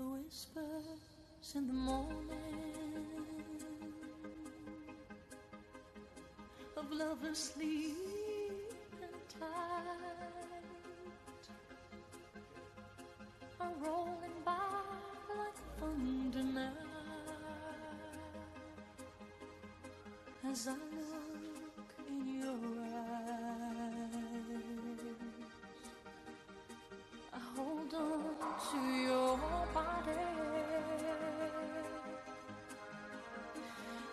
The whispers in the morning of lovers sleep and tight are rolling by like thunder now as I look in your eyes. I hold on to your body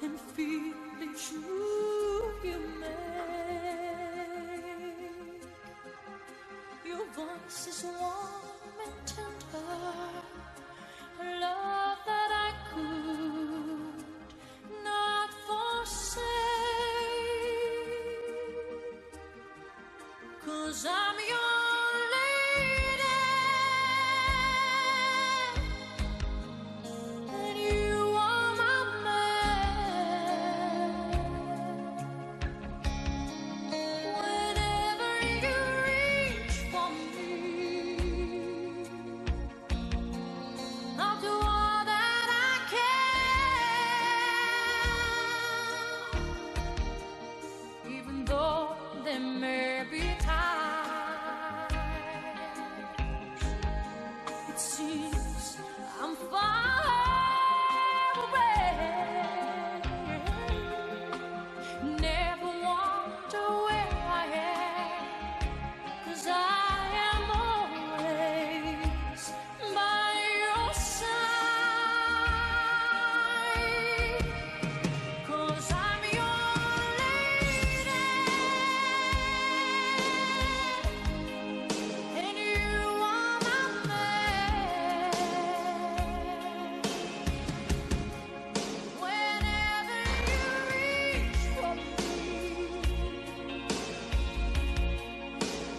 and feel it's you make. Your voice is warm and tender, a love that I could not forsake, 'cause I'm your lady and you are my man. Whenever you reach for me, I'll do all that I can, even though there may be times it seems I'm far away. Never wonder where I am, 'cause I am always by your side, 'cause I'm your lady and you are my man. Whenever you reach for me,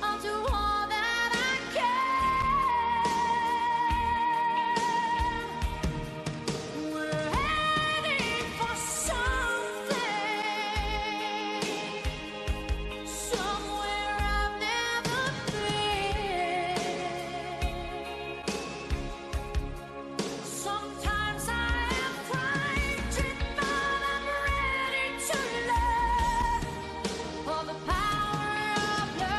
I'll do all that I can. We're heading for something, somewhere I've never been. Sometimes I am frightened, but I'm ready to learn all the power of love.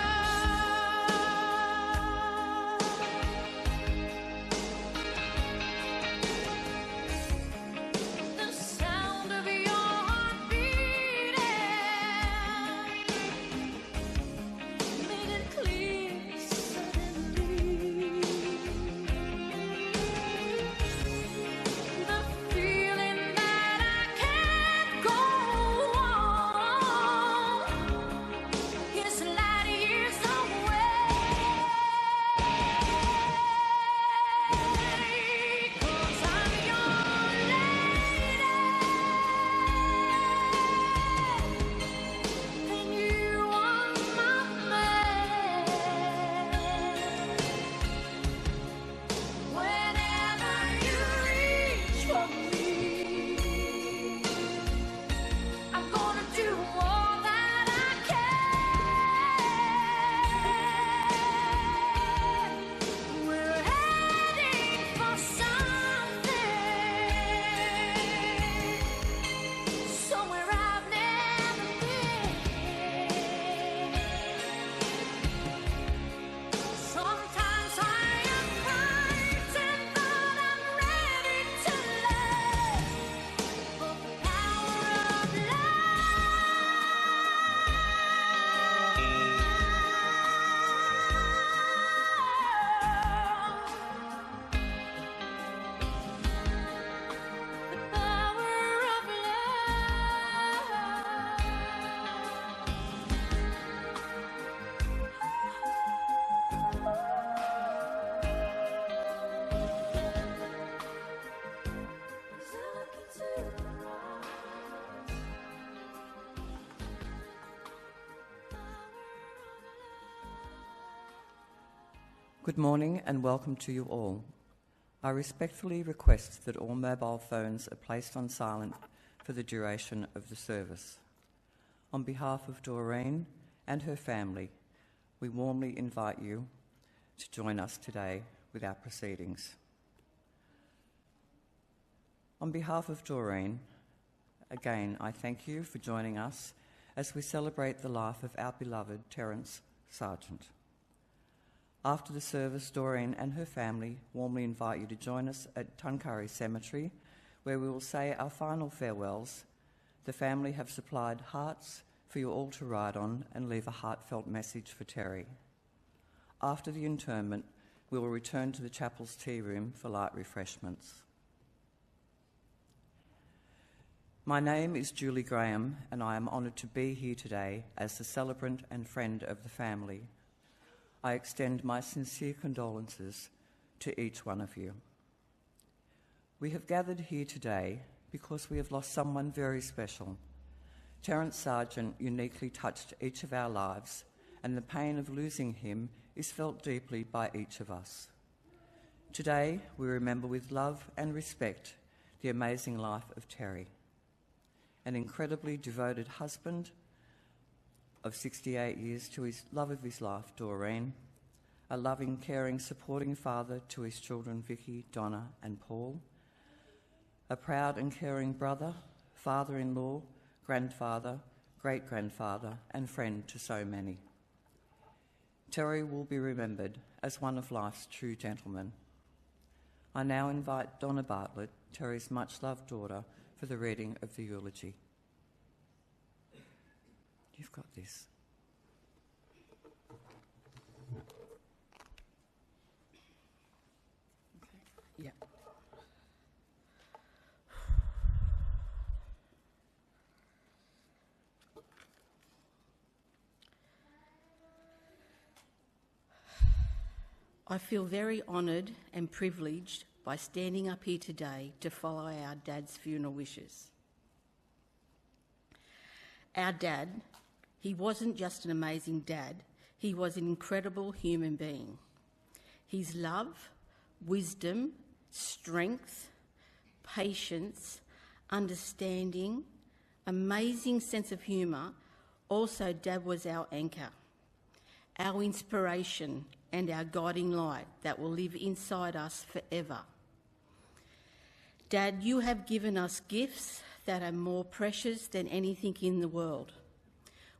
The sound of your heart beating made it clear suddenly. The feeling that I can't go on is light years away, 'cause I'm your lady and you are my man. Whenever you reach for me, I'm gonna do all that I can. We're heading for something, somewhere I've never been. Sometimes I am frightened, but I'm ready to learn of the power of Good morning and welcome to you all. I respectfully request that all mobile phones are placed on silent for the duration of the service. On behalf of Doreen and her family, we warmly invite you to join us today with our proceedings. On behalf of Doreen, again, I thank you for joining us as we celebrate the life of our beloved Terrence SARGENT. After the service, Doreen and her family warmly invite you to join us at Tuncurry Cemetery, where we will say our final farewells. The family have supplied hearts for you all to ride on and leave a heartfelt message for Terry. After the interment, we will return to the chapel's tea room for light refreshments. My name is Julie Graham, and I am honoured to be here today as the celebrant and friend of the family. I extend my sincere condolences to each one of you. We have gathered here today because we have lost someone very special. Terrence SARGENT uniquely touched each of our lives, and the pain of losing him is felt deeply by each of us. Today, we remember with love and respect the amazing life of Terry, an incredibly devoted husband of 68 years to his love of his life, Doreen, a loving, caring, supporting father to his children, Vicky, Donna and Paul, a proud and caring brother, father-in-law, grandfather, great-grandfather and friend to so many. Terry will be remembered as one of life's true gentlemen. I now invite Donna Bartlett, Terry's much-loved daughter, for the reading of the eulogy. You've got this. Yeah. I feel very honoured and privileged by standing up here today to follow our dad's funeral wishes. Our dad, he wasn't just an amazing dad, he was an incredible human being. His love, wisdom, strength, patience, understanding, amazing sense of humour. Also, Dad was our anchor, our inspiration and our guiding light that will live inside us forever. Dad, you have given us gifts that are more precious than anything in the world.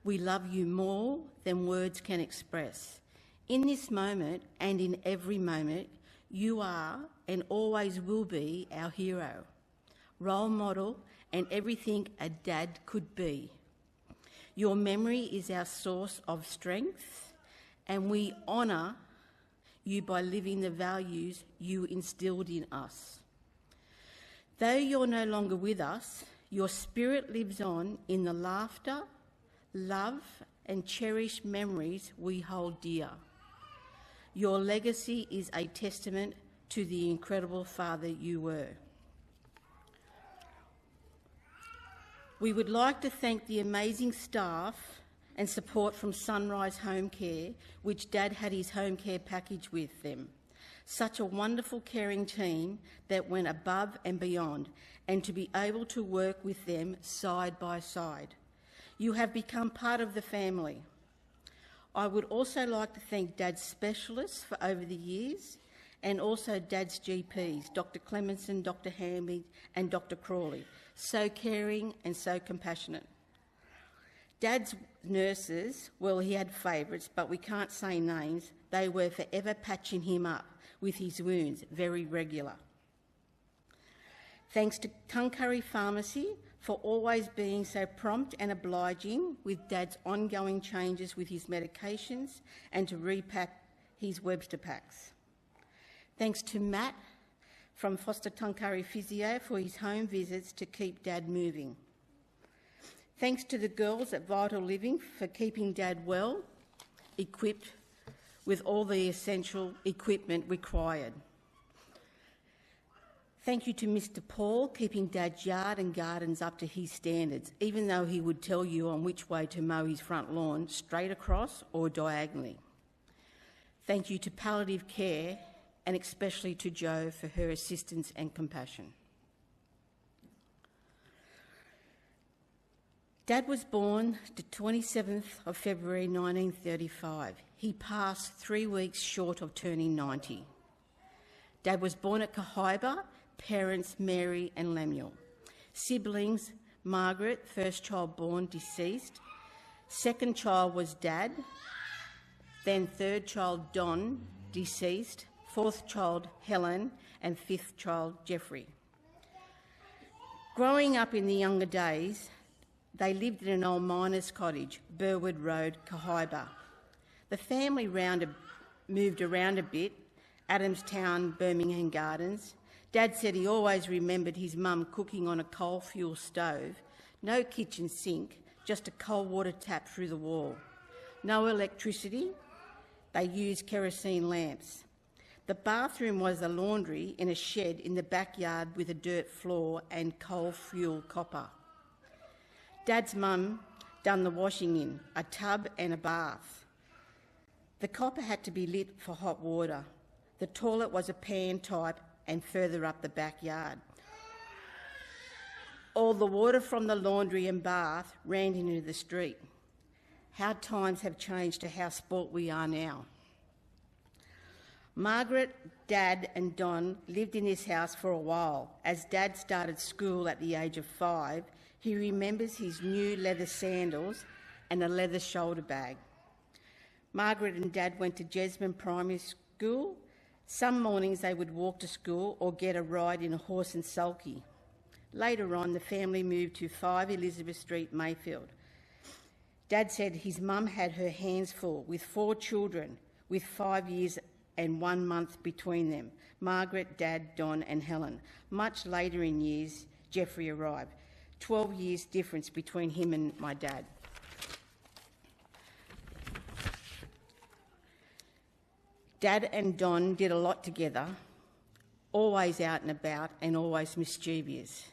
We love you more than words can express. In this moment and in every moment, you are and always will be our hero, role model and everything a dad could be. Your memory is our source of strength, and we honour you by living the values you instilled in us. Though you're no longer with us, your spirit lives on in the laughter, love and cherished memories we hold dear. Your legacy is a testament to the incredible father you were. We would like to thank the amazing staff and support from Sunrise Home Care, which Dad had his home care package with them. Such a wonderful, caring team that went above and beyond, and to be able to work with them side by side. You have become part of the family. I would also like to thank Dad's specialists for over the years, and also Dad's GPs, Dr. Clemenson, Dr. Hamby and Dr. Crawley. So caring and so compassionate. Dad's nurses, well, he had favourites, but we can't say names. They were forever patching him up with his wounds, very regular. Thanks to Tuncurry Pharmacy for always being so prompt and obliging with Dad's ongoing changes with his medications and to repack his Webster packs. Thanks to Matt from Foster Tuncurry Physio for his home visits to keep Dad moving. Thanks to the girls at Vital Living for keeping Dad well, equipped with all the essential equipment required. Thank you to Mr. Paul, keeping Dad's yard and gardens up to his standards, even though he would tell you on which way to mow his front lawn, straight across or diagonally. Thank you to Palliative Care, and especially to Jo for her assistance and compassion. Dad was born the 27th of February 1935. He passed 3 weeks short of turning 90. Dad was born at Cohiba, Parents Mary and Lemuel. Siblings Margaret, first child born, deceased. Second child was Dad. Then third child Don, deceased. Fourth child Helen, and fifth child Jeffrey. Growing up in the younger days, they lived in an old miner's cottage, Burwood Road, Cahaiba. The family moved around a bit, Adamstown, Birmingham Gardens. Dad said he always remembered his mum cooking on a coal fuel stove, no kitchen sink, just a cold water tap through the wall. No electricity, they used kerosene lamps. The bathroom was a laundry in a shed in the backyard with a dirt floor and coal fuel copper. Dad's mum done the washing in, a tub and a bath. The copper had to be lit for hot water. The toilet was a pan type and further up the backyard. All the water from the laundry and bath ran into the street. How times have changed to how spoilt we are now. Margaret, Dad and Don lived in this house for a while. As Dad started school at the age of 5, he remembers his new leather sandals and a leather shoulder bag. Margaret and Dad went to Jesmond Primary School. Some mornings they would walk to school or get a ride in a horse and sulky. Later on, the family moved to 5 Elizabeth Street, Mayfield. Dad said his mum had her hands full with 4 children, with 5 years and 1 month between them, Margaret, Dad, Don and Helen. Much later in years, Jeffrey arrived. 12 years difference between him and my dad. Dad and Don did a lot together, always out and about and always mischievous.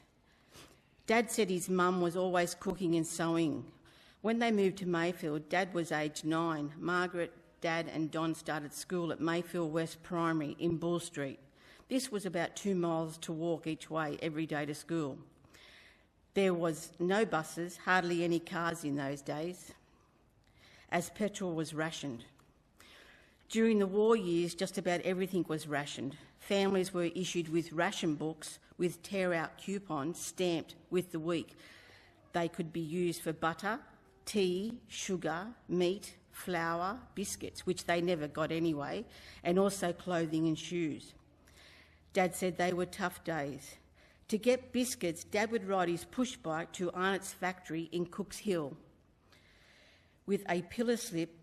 Dad said his mum was always cooking and sewing. When they moved to Mayfield, Dad was aged 9. Margaret, Dad and Don started school at Mayfield West Primary in Bull Street. This was about 2 miles to walk each way every day to school. There was no buses, hardly any cars in those days, as petrol was rationed. During the war years, just about everything was rationed. Families were issued with ration books with tear-out coupons stamped with the week. They could be used for butter, tea, sugar, meat, flour, biscuits, which they never got anyway, and also clothing and shoes. Dad said they were tough days. To get biscuits, Dad would ride his push bike to Arnott's factory in Cooks Hill. With a pillar slip,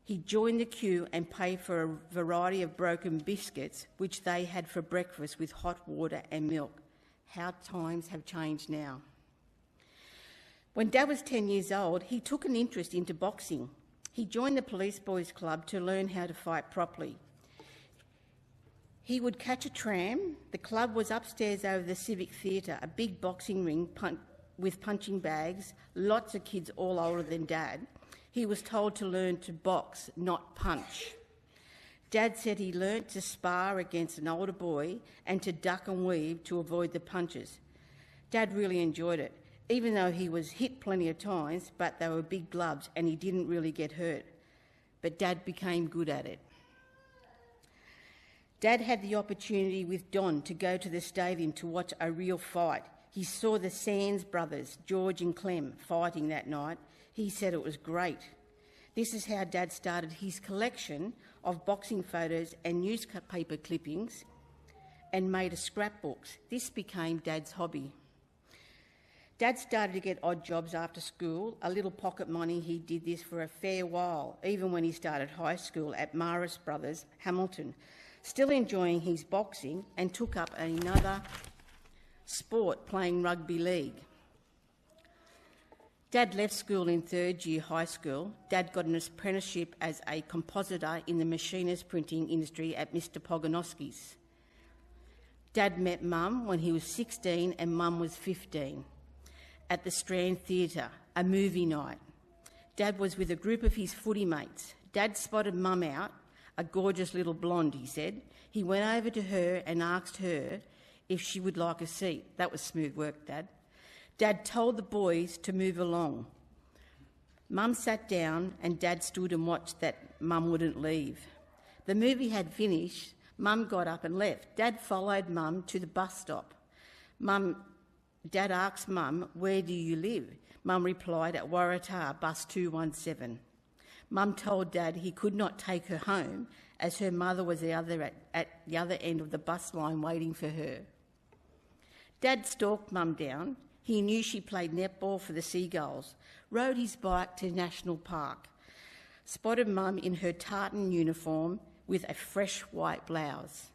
he'd join the queue and pay for a variety of broken biscuits, which they had for breakfast with hot water and milk. How times have changed now. When Dad was 10 years old, he took an interest into boxing. He joined the Police Boys Club to learn how to fight properly. He would catch a tram. The club was upstairs over the Civic Theatre, a big boxing ring with punching bags, lots of kids all older than Dad. He was told to learn to box, not punch. Dad said he learnt to spar against an older boy and to duck and weave to avoid the punches. Dad really enjoyed it, even though he was hit plenty of times, but they were big gloves and he didn't really get hurt. But Dad became good at it. Dad had the opportunity with Don to go to the stadium to watch a real fight. He saw the Sands brothers, George and Clem, fighting that night. He said it was great. This is how Dad started his collection of boxing photos and newspaper clippings and made a scrapbook. This became Dad's hobby. Dad started to get odd jobs after school, a little pocket money. He did this for a fair while, even when he started high school at Maris Brothers, Hamilton, still enjoying his boxing, and took up another sport, playing rugby league. Dad left school in 3rd year high school. Dad got an apprenticeship as a compositor in the machinist printing industry at Mr. Pogonoski's. Dad met Mum when he was 16 and Mum was 15 at the Strand Theatre, a movie night. Dad was with a group of his footy mates. Dad spotted Mum out, a gorgeous little blonde, he said. He went over to her and asked her if she would like a seat. That was smooth work, Dad. Dad told the boys to move along. Mum sat down and Dad stood and watched that Mum wouldn't leave. The movie had finished, Mum got up and left. Dad followed Mum to the bus stop. Dad asked Mum, "Where do you live?" Mum replied, "At Waratah, bus 217. Mum told Dad he could not take her home as her mother was at the other end of the bus line waiting for her. Dad stalked Mum down. He knew she played netball for the Seagulls, rode his bike to National Park, spotted Mum in her tartan uniform with a fresh white blouse.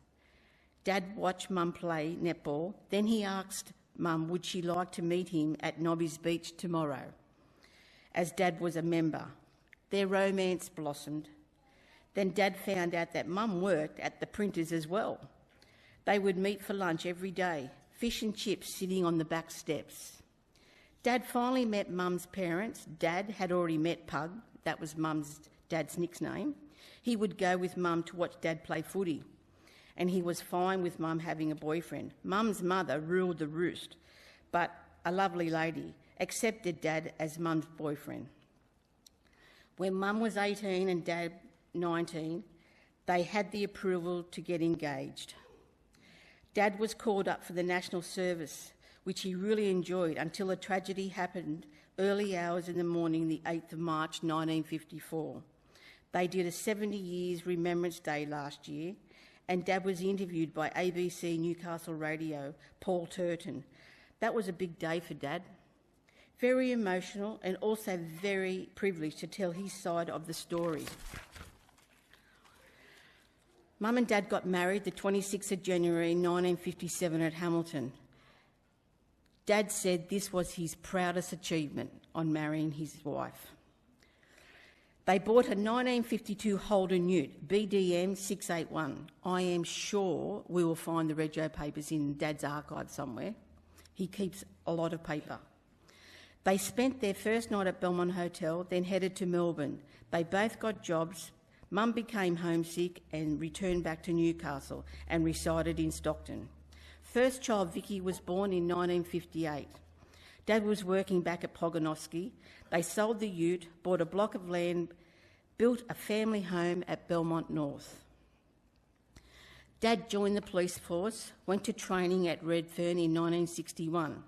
Dad watched Mum play netball, then he asked Mum would she like to meet him at Nobby's Beach tomorrow, as Dad was a member. Their romance blossomed. Then Dad found out that Mum worked at the printers as well. They would meet for lunch every day, fish and chips sitting on the back steps. Dad finally met Mum's parents. Dad had already met Pug, that was Dad's nickname. He would go with Mum to watch Dad play footy, and he was fine with Mum having a boyfriend. Mum's mother ruled the roost, but a lovely lady accepted Dad as Mum's boyfriend. When Mum was 18 and Dad 19, they had the approval to get engaged. Dad was called up for the National Service, which he really enjoyed until a tragedy happened early hours in the morning, the 8th of March 1954. They did a 70 years Remembrance Day last year, and Dad was interviewed by ABC Newcastle Radio, Paul Turton. That was a big day for Dad. Very emotional and also very privileged to tell his side of the story. Mum and Dad got married the 26th of January 1957 at Hamilton. Dad said this was his proudest achievement on marrying his wife. They bought a 1952 Holden Ute, BDM 681. I am sure we will find the rego papers in Dad's archive somewhere. He keeps a lot of paper. They spent their first night at Belmont Hotel, then headed to Melbourne. They both got jobs. Mum became homesick and returned back to Newcastle and resided in Stockton. First child, Vicky, was born in 1958. Dad was working back at Pogonovsky. They sold the ute, bought a block of land, built a family home at Belmont North. Dad joined the police force, went to training at Redfern in 1961.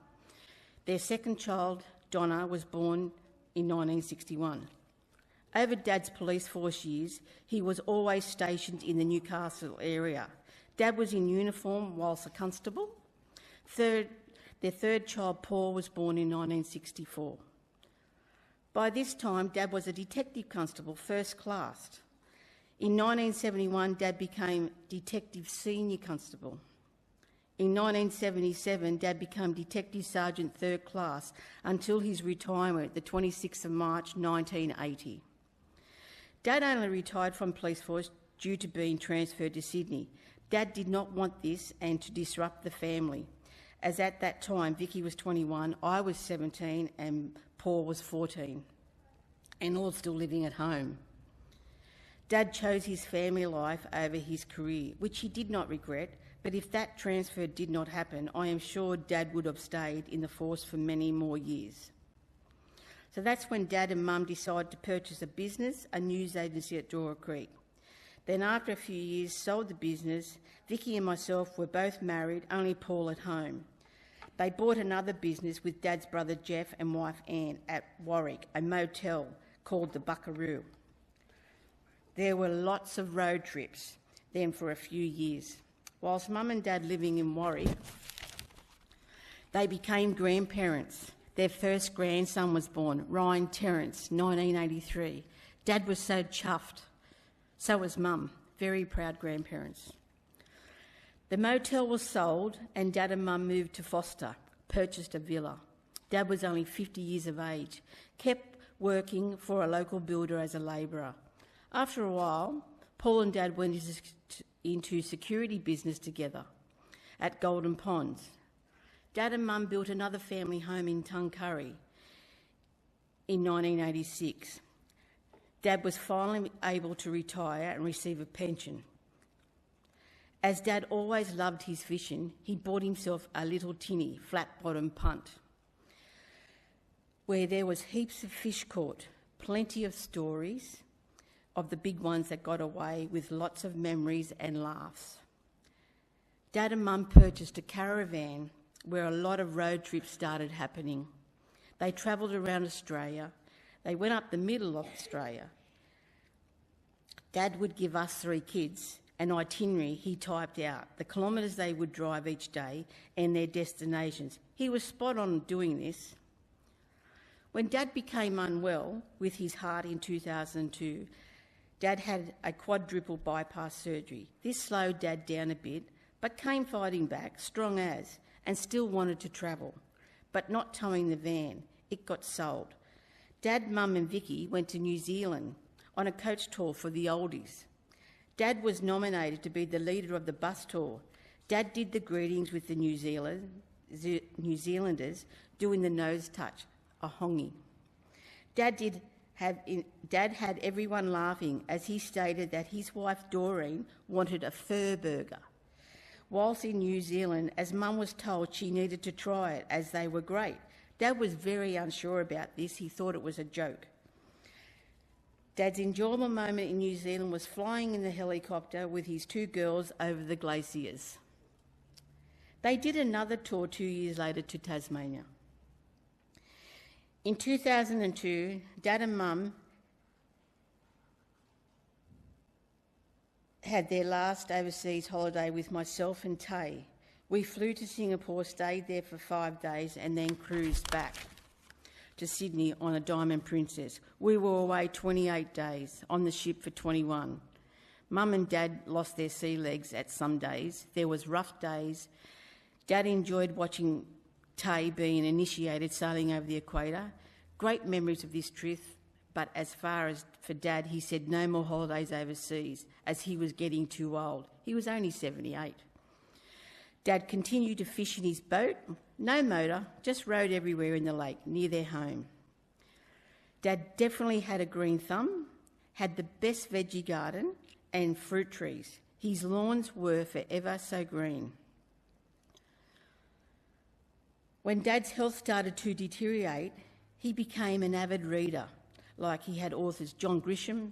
Their second child, Donna, was born in 1961. Over Dad's police force years, he was always stationed in the Newcastle area. Dad was in uniform whilst a constable. Their third child, Paul, was born in 1964. By this time, Dad was a detective constable, first class. In 1971, Dad became detective senior constable. In 1977, Dad became Detective Sergeant third class until his retirement, the 26th of March 1980. Dad only retired from police force due to being transferred to Sydney. Dad did not want this and to disrupt the family, as at that time Vicky was 21, I was 17 and Paul was 14, and all still living at home. Dad chose his family life over his career, which he did not regret, but if that transfer did not happen, I am sure Dad would have stayed in the force for many more years. So that's when Dad and Mum decided to purchase a business, a news agency at Dora Creek. Then after a few years, sold the business. Vicky and myself were both married, only Paul at home. They bought another business with Dad's brother Jeff and wife Anne at Warwick, a motel called the Buckaroo. There were lots of road trips then for a few years. Whilst Mum and Dad living in Warwick, they became grandparents. Their first grandson was born, Ryan Terrence, 1983. Dad was so chuffed. So was Mum, very proud grandparents. The motel was sold and Dad and Mum moved to Foster, purchased a villa. Dad was only 50 years of age, kept working for a local builder as a labourer. After a while, Paul and Dad went into security business together at Golden Ponds. Dad and Mum built another family home in Tuncurry in 1986. Dad was finally able to retire and receive a pension. As Dad always loved his fishing, he bought himself a little tinny, flat-bottom punt where there was heaps of fish caught, plenty of stories of the big ones that got away with lots of memories and laughs. Dad and Mum purchased a caravan where a lot of road trips started happening. They travelled around Australia. They went up the middle of Australia. Dad would give us 3 kids an itinerary he typed out, the kilometres they would drive each day and their destinations. He was spot on doing this. When Dad became unwell with his heart in 2002, Dad had a quadruple bypass surgery. This slowed Dad down a bit, but came fighting back, strong as, and still wanted to travel, but not towing the van. It got sold. Dad, Mum and Vicky went to New Zealand on a coach tour for the oldies. Dad was nominated to be the leader of the bus tour. Dad did the greetings with the New Zealanders, doing the nose touch, a hongi. Dad had everyone laughing as he stated that his wife Doreen wanted a fur burger. Whilst in New Zealand, as Mum was told she needed to try it as they were great. Dad was very unsure about this. He thought it was a joke. Dad's enjoyable moment in New Zealand was flying in the helicopter with his 2 girls over the glaciers. They did another tour 2 years later to Tasmania. In 2002, Dad and Mum had their last overseas holiday with myself and Tay. We flew to Singapore, stayed there for 5 days and then cruised back to Sydney on a Diamond Princess. We were away 28 days, on the ship for 21. Mum and Dad lost their sea legs at some days. There was rough days. Dad enjoyed watching Tay being initiated sailing over the equator. Great memories of this trip, but as far as for Dad, he said no more holidays overseas as he was getting too old. He was only 78. Dad continued to fish in his boat, no motor, just rode everywhere in the lake near their home. Dad definitely had a green thumb, had the best veggie garden and fruit trees. His lawns were forever so green. When Dad's health started to deteriorate, he became an avid reader, like he had authors John Grisham,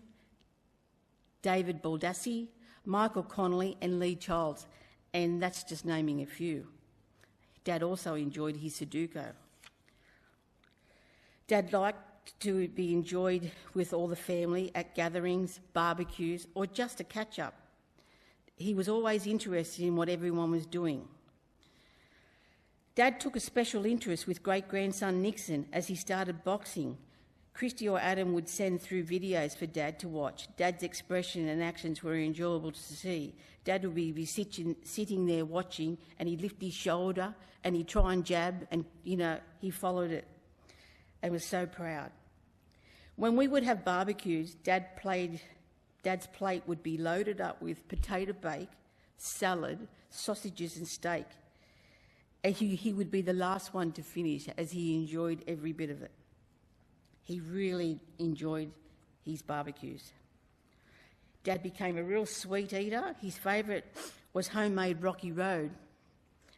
David Baldassi, Michael Connolly and Lee Childs, and that's just naming a few. Dad also enjoyed his Sudoku. Dad liked to be enjoyed with all the family at gatherings, barbecues, or just a catch-up. He was always interested in what everyone was doing. Dad took a special interest with great-grandson Nixon as he started boxing. Christy or Adam would send through videos for Dad to watch. Dad's expression and actions were enjoyable to see. Dad would be sitting there watching and he'd lift his shoulder and he'd try and jab and, he followed it and was so proud. When we would have barbecues, Dad's plate would be loaded up with potato bake, salad, sausages and steak. And he would be the last one to finish as he enjoyed every bit of it. He really enjoyed his barbecues. Dad became a real sweet eater. His favourite was homemade Rocky Road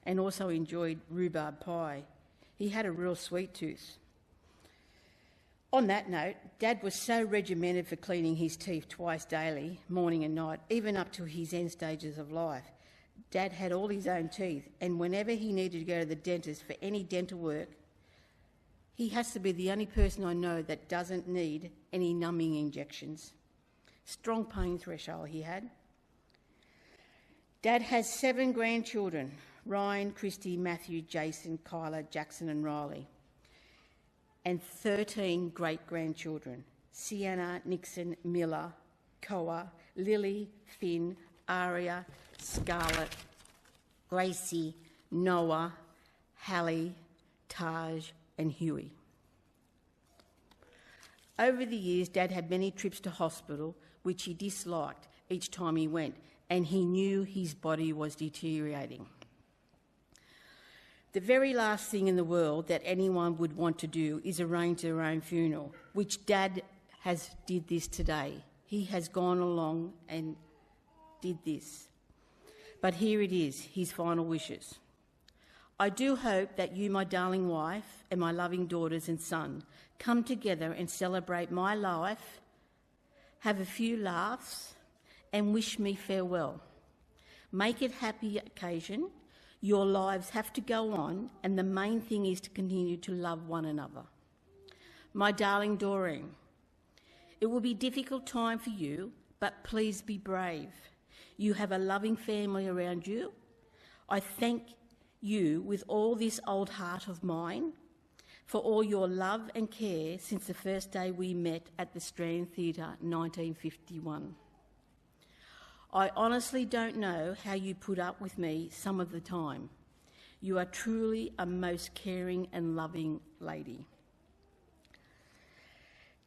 and also enjoyed rhubarb pie. He had a real sweet tooth. On that note, Dad was so regimented for cleaning his teeth twice daily, morning and night, even up to his end stages of life. Dad had all his own teeth, and whenever he needed to go to the dentist for any dental work, he has to be the only person I know that doesn't need any numbing injections. Strong pain threshold he had. Dad has 7 grandchildren, Ryan, Christy, Matthew, Jason, Kyla, Jackson and Riley, and 13 great-grandchildren, Sienna, Nixon, Miller, Koa, Lily, Finn, Aria, Scarlett, Gracie, Noah, Hallie, Taj and Huey. Over the years, Dad had many trips to hospital, which he disliked each time he went, and he knew his body was deteriorating. The very last thing in the world that anyone would want to do is arrange their own funeral, which Dad did this today. He has gone along and did this. But here it is, his final wishes. I do hope that you, my darling wife, and my loving daughters and son, come together and celebrate my life, have a few laughs, and wish me farewell. Make it a happy occasion. Your lives have to go on, and the main thing is to continue to love one another. My darling Doreen, it will be a difficult time for you, but please be brave. You have a loving family around you. I thank you with all this old heart of mine for all your love and care since the first day we met at the Strand Theatre 1951. I honestly don't know how you put up with me some of the time. You are truly a most caring and loving lady.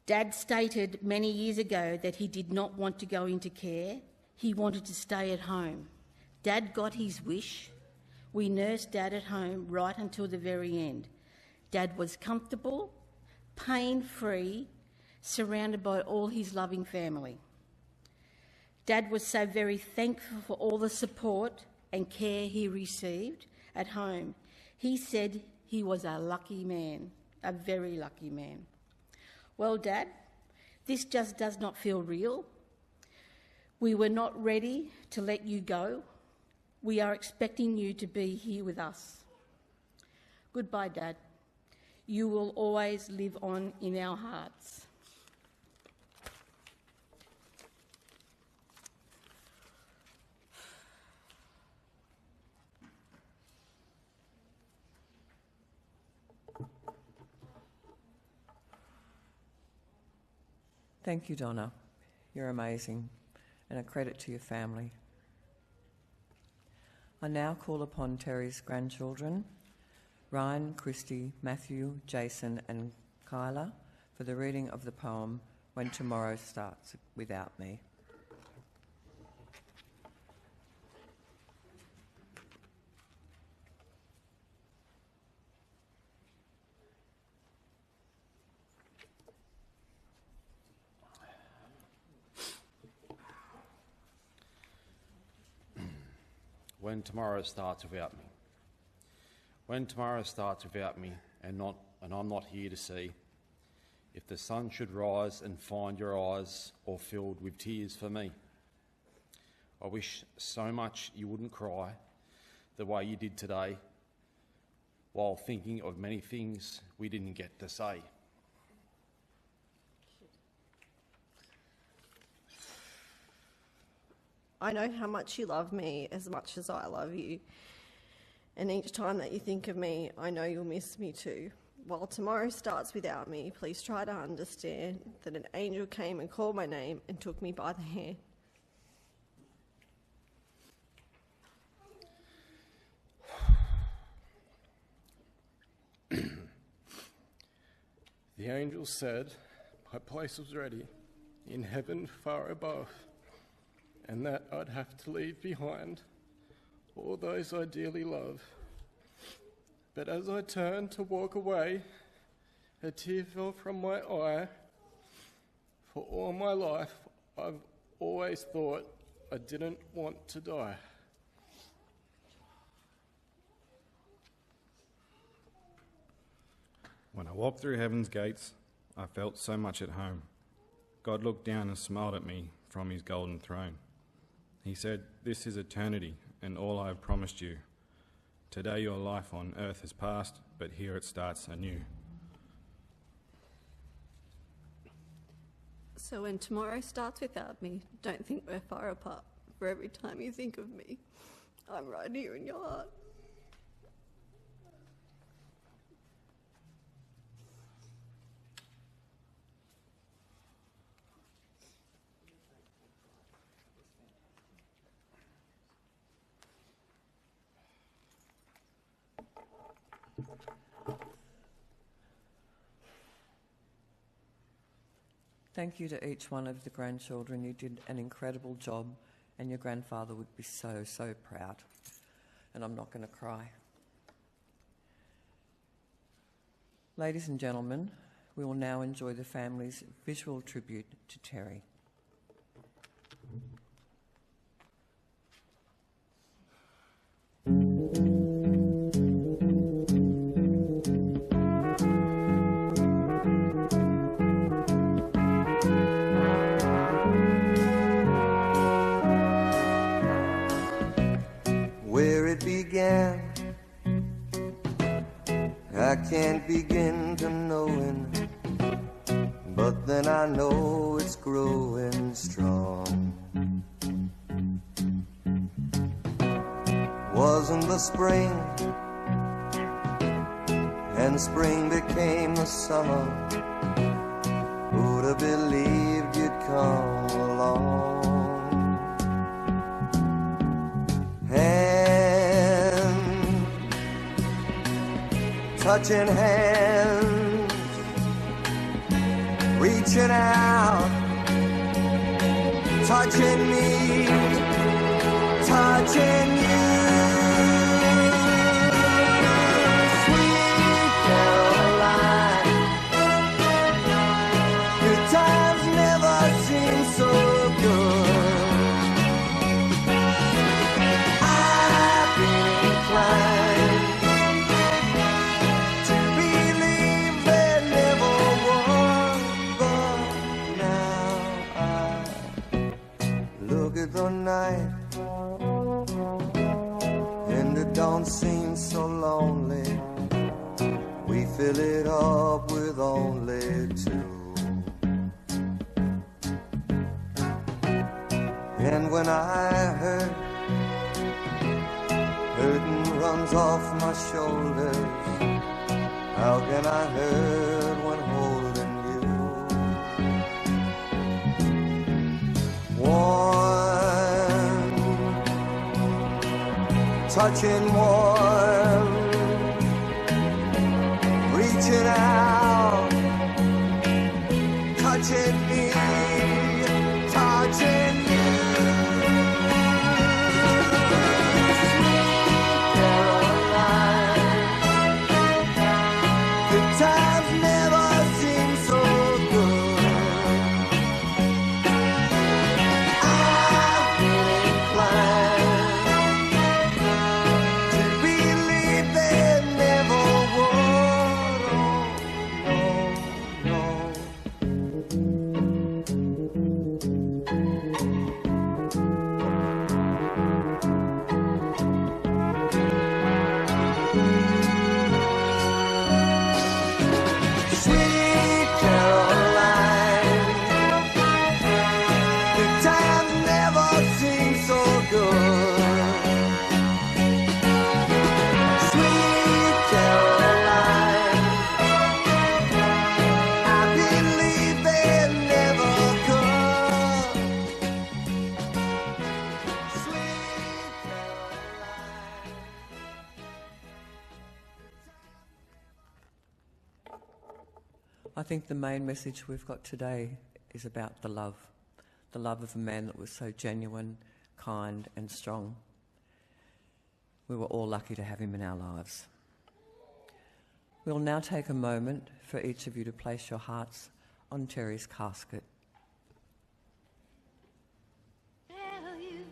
Dad stated many years ago that he did not want to go into care. He wanted to stay at home. Dad got his wish. We nursed Dad at home right until the very end. Dad was comfortable, pain-free, surrounded by all his loving family. Dad was so very thankful for all the support and care he received at home. He said he was a lucky man, a very lucky man. Well, Dad, this just does not feel real. We were not ready to let you go. We are expecting you to be here with us. Goodbye, Dad. You will always live on in our hearts. Thank you, Donna. You're amazing, and a credit to your family. I now call upon Terry's grandchildren, Ryan, Christy, Matthew, Jason and Kyla, for the reading of the poem When Tomorrow Starts Without Me. When tomorrow starts without me. When tomorrow starts without me and I'm not here to see, if the sun should rise and find your eyes all filled with tears for me, I wish so much you wouldn't cry the way you did today while thinking of many things we didn't get to say. I know how much you love me as much as I love you. And each time that you think of me, I know you'll miss me too. While tomorrow starts without me, please try to understand that an angel came and called my name and took me by the hand. The angel said, my place was ready in heaven far above, and that I'd have to leave behind all those I dearly love. But as I turned to walk away, a tear fell from my eye. For all my life, I've always thought I didn't want to die. When I walked through heaven's gates, I felt so much at home. God looked down and smiled at me from his golden throne. He said, "This is eternity and all I have promised you. Today your life on earth has passed, but here it starts anew." So when tomorrow starts without me, don't think we're far apart. For every time you think of me, I'm right here in your heart. Thank you to each one of the grandchildren. You did an incredible job, and your grandfather would be so, so proud. And I'm not going to cry. Ladies and gentlemen, we will now enjoy the family's visual tribute to Terry. began, I can't begin to knowing, but then I know it's growing strong. Wasn't the spring, and spring became the summer. Who'd have believed you'd come along? Hand, touching hands, reaching out, touching me, touching you. Sweet Caroline, good times never seem so good. I've been inclined to believe there never was, but now I look at the night and it don't seem so lonely. We fill it up with only two. And when I hurt, hurting runs off my shoulders. How can I hurt when holding you? Warm, touching warm, reaching out, touching me, touching you. Times never seem so good. I've been inclined to believe there never was. Oh, no, Sweet Caroline, the times never seem so good. Sweet Caroline, I believe they never could. Sweet Caroline. I think the main message we've got today is about the love of a man that was so genuine, kind and strong. We were all lucky to have him in our lives. We'll now take a moment for each of you to place your hearts on Terry's casket. Tell you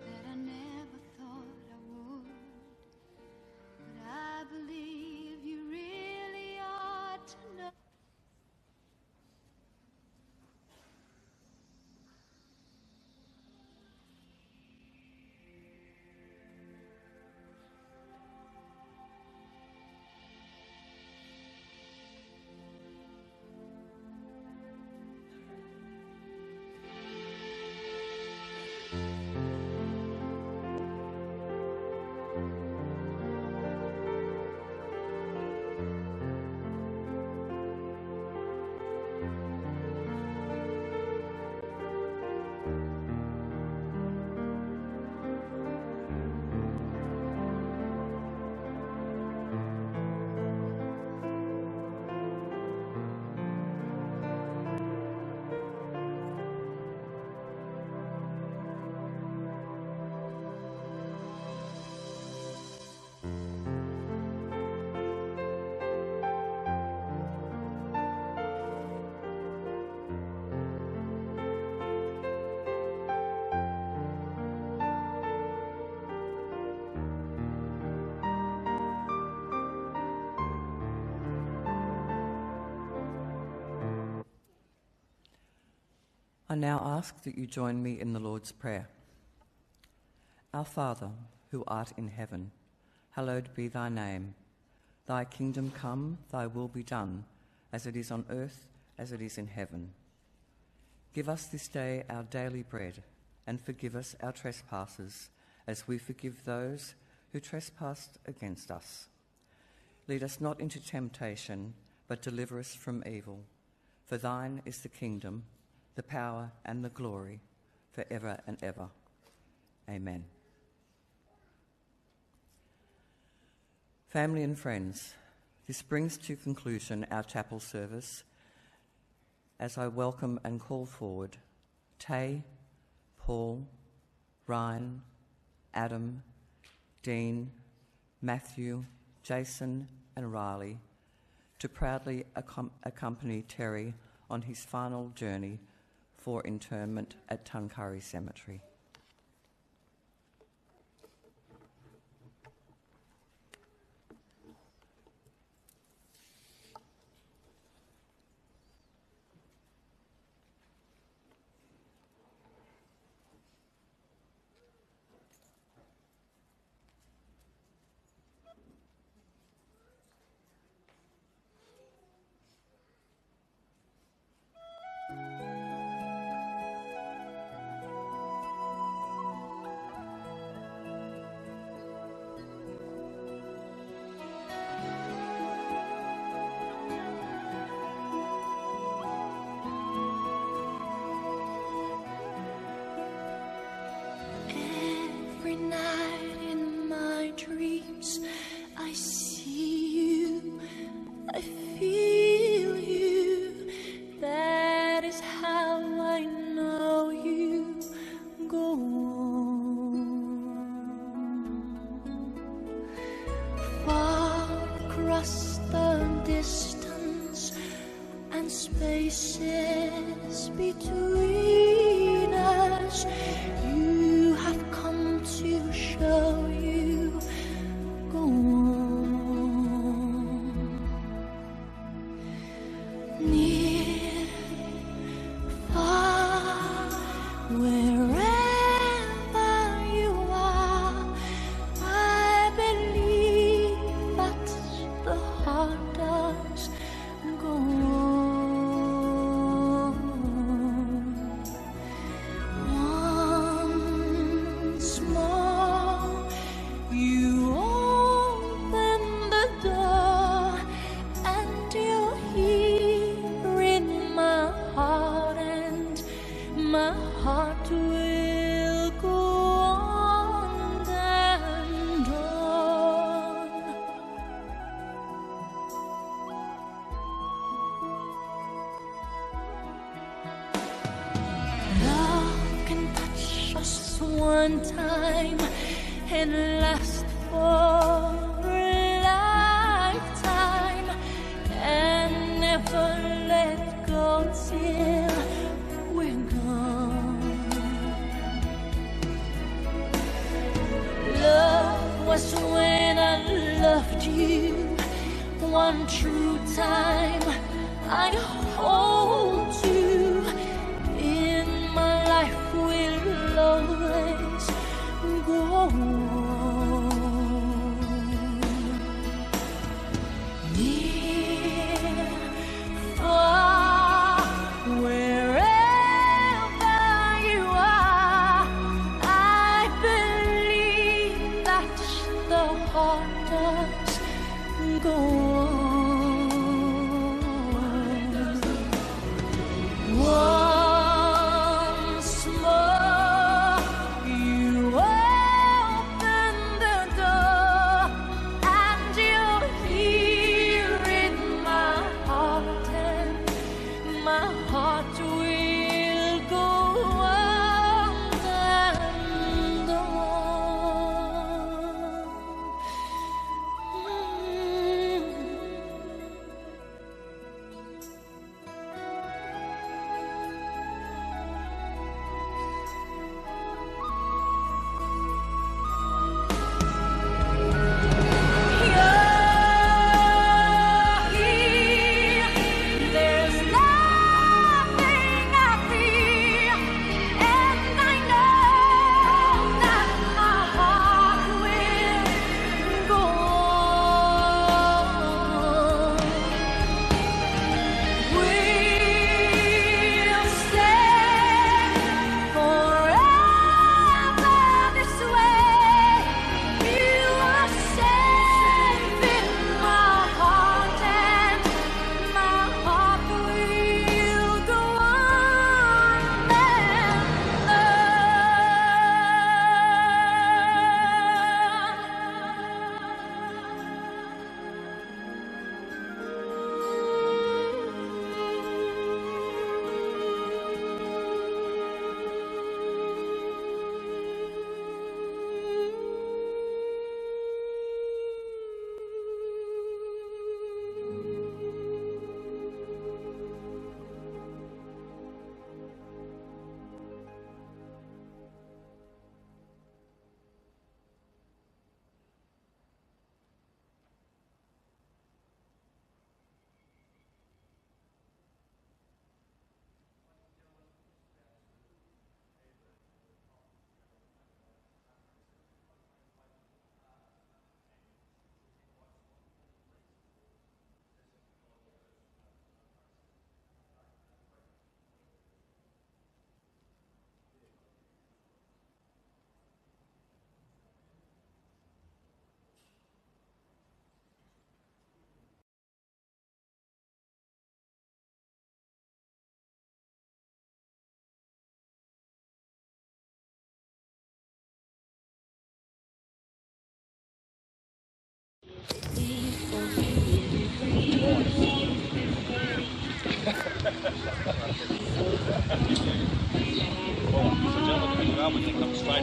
that I never thought I would, but I believe you really ought to know. I now ask that you join me in the Lord's Prayer. Our Father, who art in heaven, hallowed be thy name. Thy kingdom come, thy will be done, as it is on earth as it is in heaven. Give us this day our daily bread, and forgive us our trespasses, as we forgive those who trespass against us. Lead us not into temptation, but deliver us from evil. For thine is the kingdom, the power, and the glory, forever and ever. Amen. Family and friends, this brings to conclusion our chapel service as I welcome and call forward Tay, Paul, Ryan, Adam, Dean, Matthew, Jason and Riley to proudly accompany Terry on his final journey for interment at Tuncurry Cemetery. Every night in my dreams, I see you, I feel you. That is how I know you. Go on. Far across the distance and spaces between us, you have come to show you. Go on. Near, far, wherever you are, I believe that the heart does. Go on. Once more, you open the door, and you're here in my heart, and my heart will go on and on. Love can touch us one time and last for a lifetime, and never let go till we're gone. Love was when I loved you one true time. I hold you in my life, will always go on. Near, far, wherever you are, I believe that the heart does go on. Once more, you open the door, and you're here in my heart, and my heart will go on and on.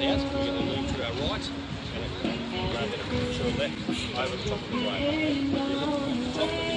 straight out, we're going to move to our right, and we're going to move to the left over the top of the road. Top of the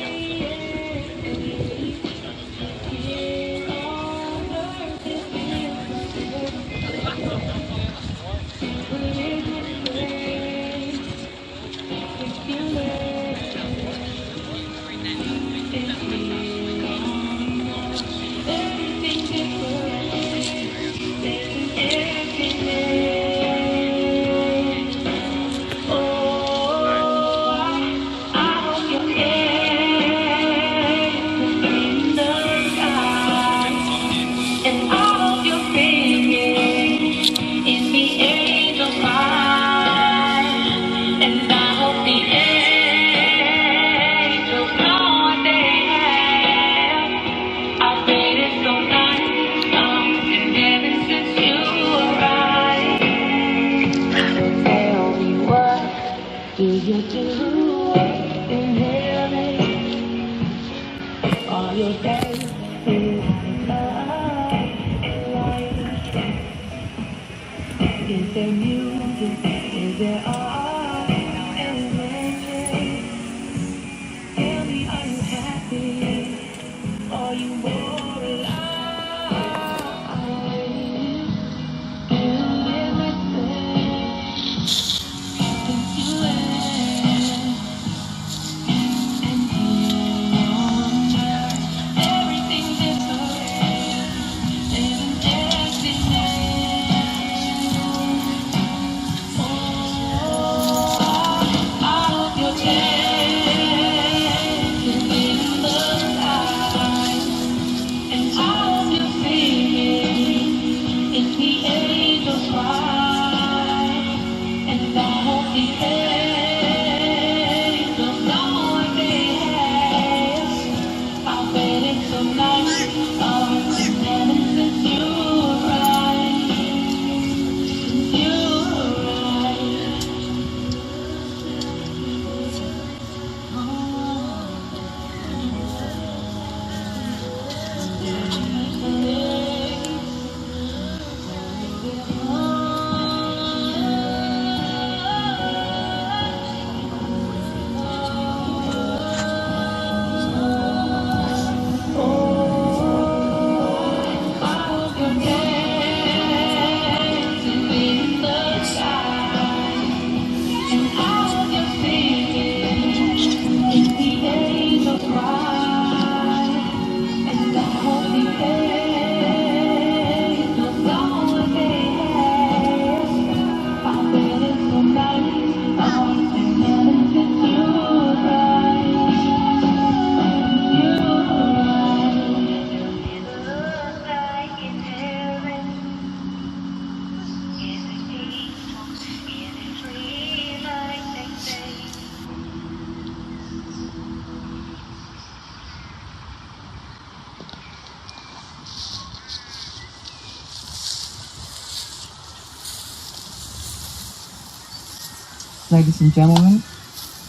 Ladies and gentlemen,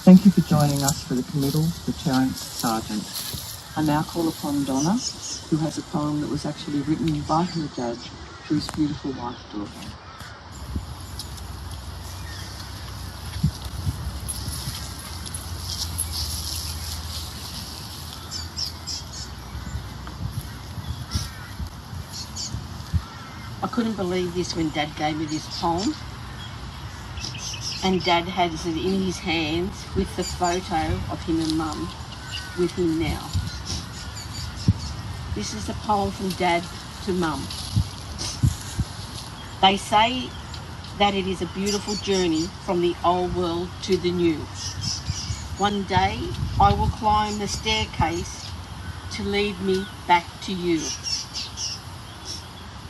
thank you for joining us for the committal for Terrence SARGENT. I now call upon Donna, who has a poem that was actually written by her dad to his beautiful wife, Dorothy. I couldn't believe this when Dad gave me this poem. And Dad has it in his hands with the photo of him and Mum with him now. This is a poem from Dad to Mum. They say that it is a beautiful journey from the old world to the new. One day I will climb the staircase to lead me back to you.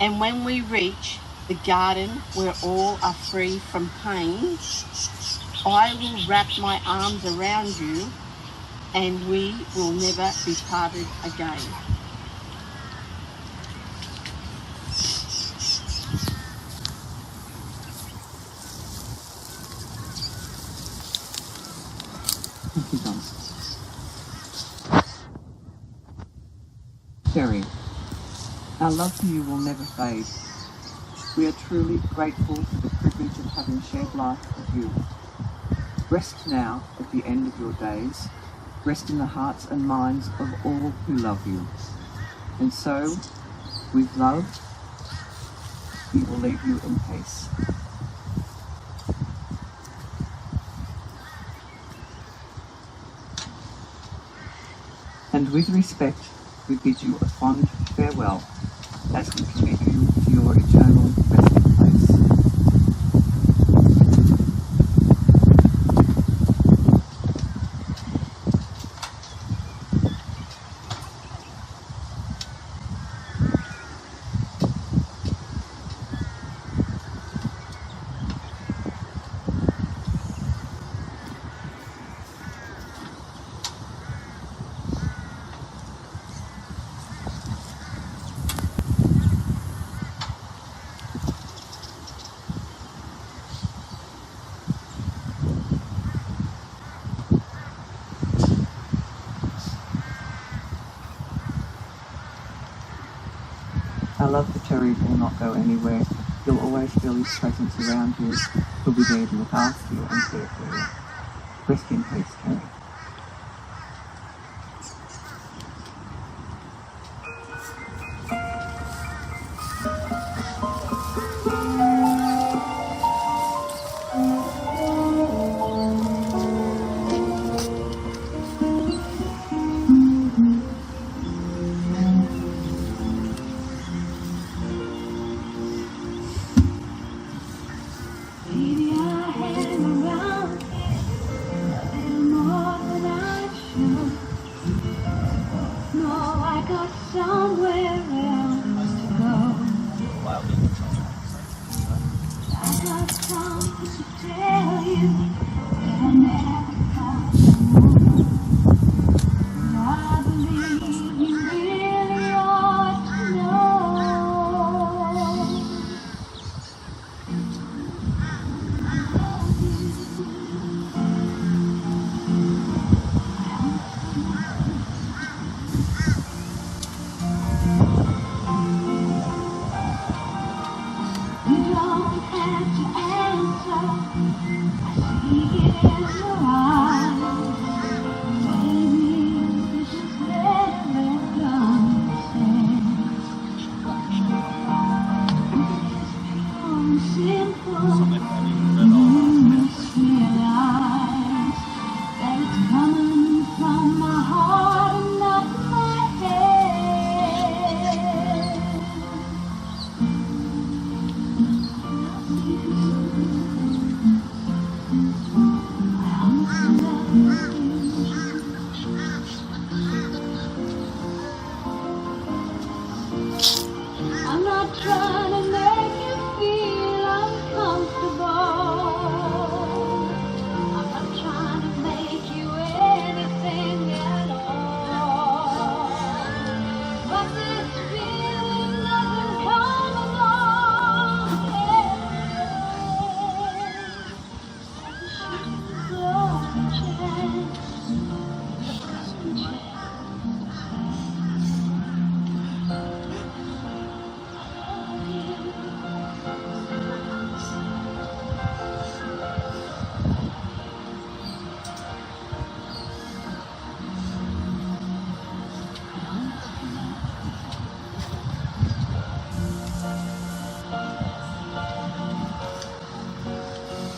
And when we reach the garden where all are free from pain, I will wrap my arms around you and we will never be parted again. Thank you, Donna. Terry, our love for you will never fade. We are truly grateful for the privilege of having shared life with you. Rest now at the end of your days. Rest in the hearts and minds of all who love you. And so, with love, we will leave you in peace. And with respect, we bid you a fond farewell as we commit you to your eternal resting place. Our love for Terry will not go anywhere. You'll always feel his presence around you. He'll be there to look after you and care for you. Rest in peace, Terry. Maybe I hang around a little more than I should. No, I got somewhere else to go. I got something to tell you that I never thought I would. I believe you really ought to know. You don't have to answer. I see it in your eyes. Maybe this is never understand. It's simple. You must realize that it's coming from my heart and not my head. I'm not trying to make you feel uncomfortable. I'm not trying to make you anything at all. But this feeling doesn't come along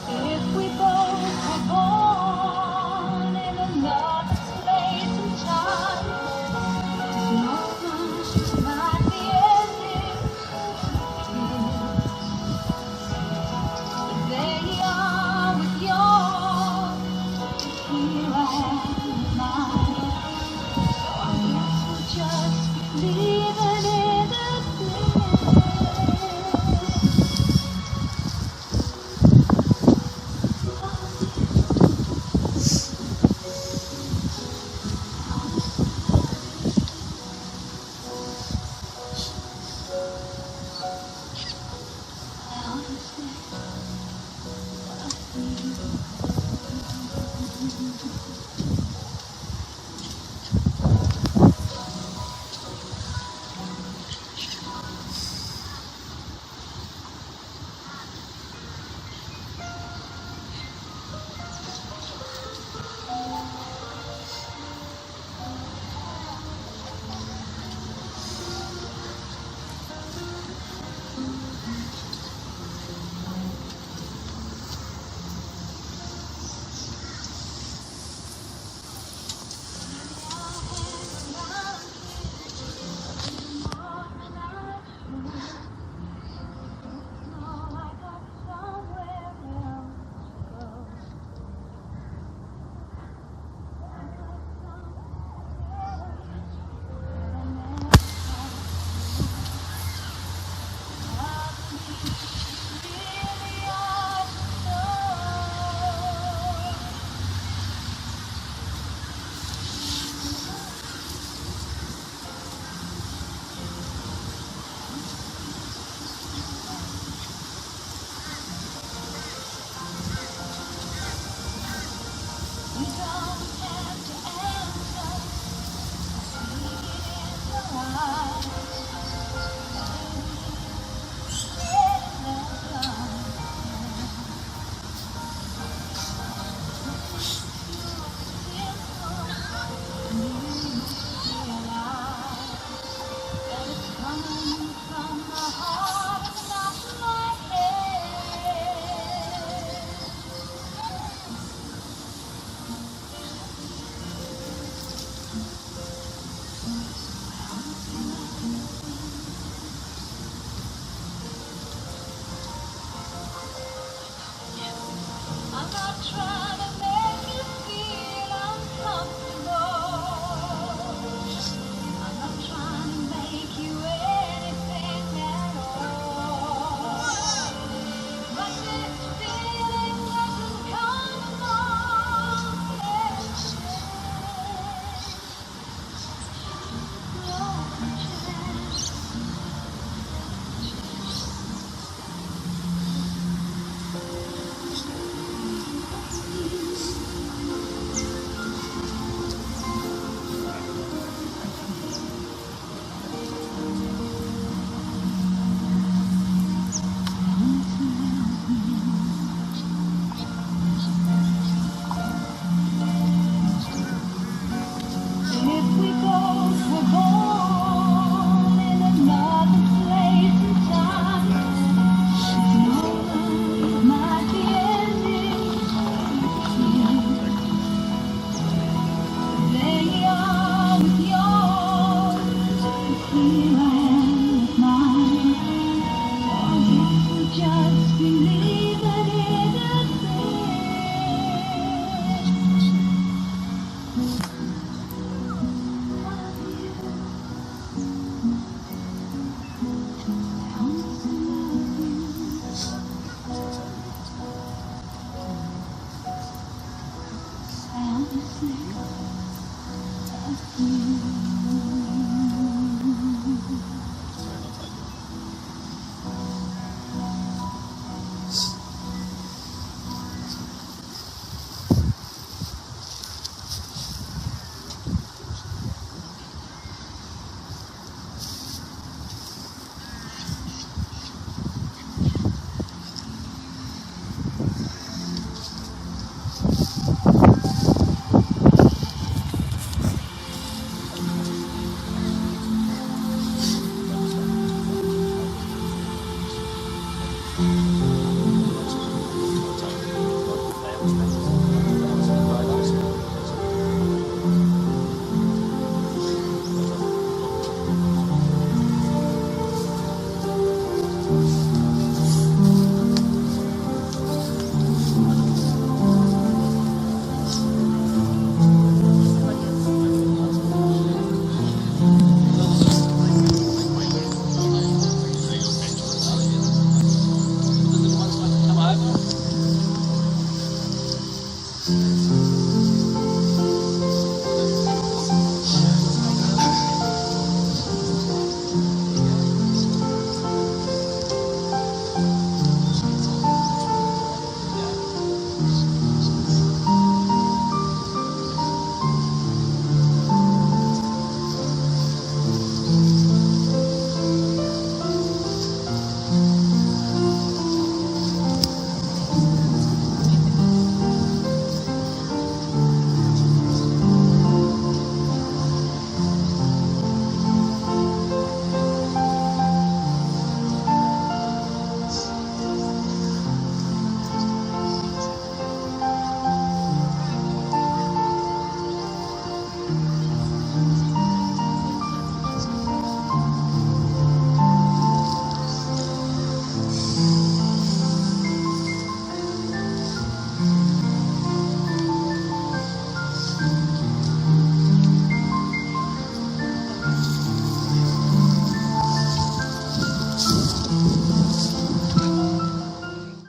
if we both were born in another space and time, no one might be ending. But there you are with yours, here I am.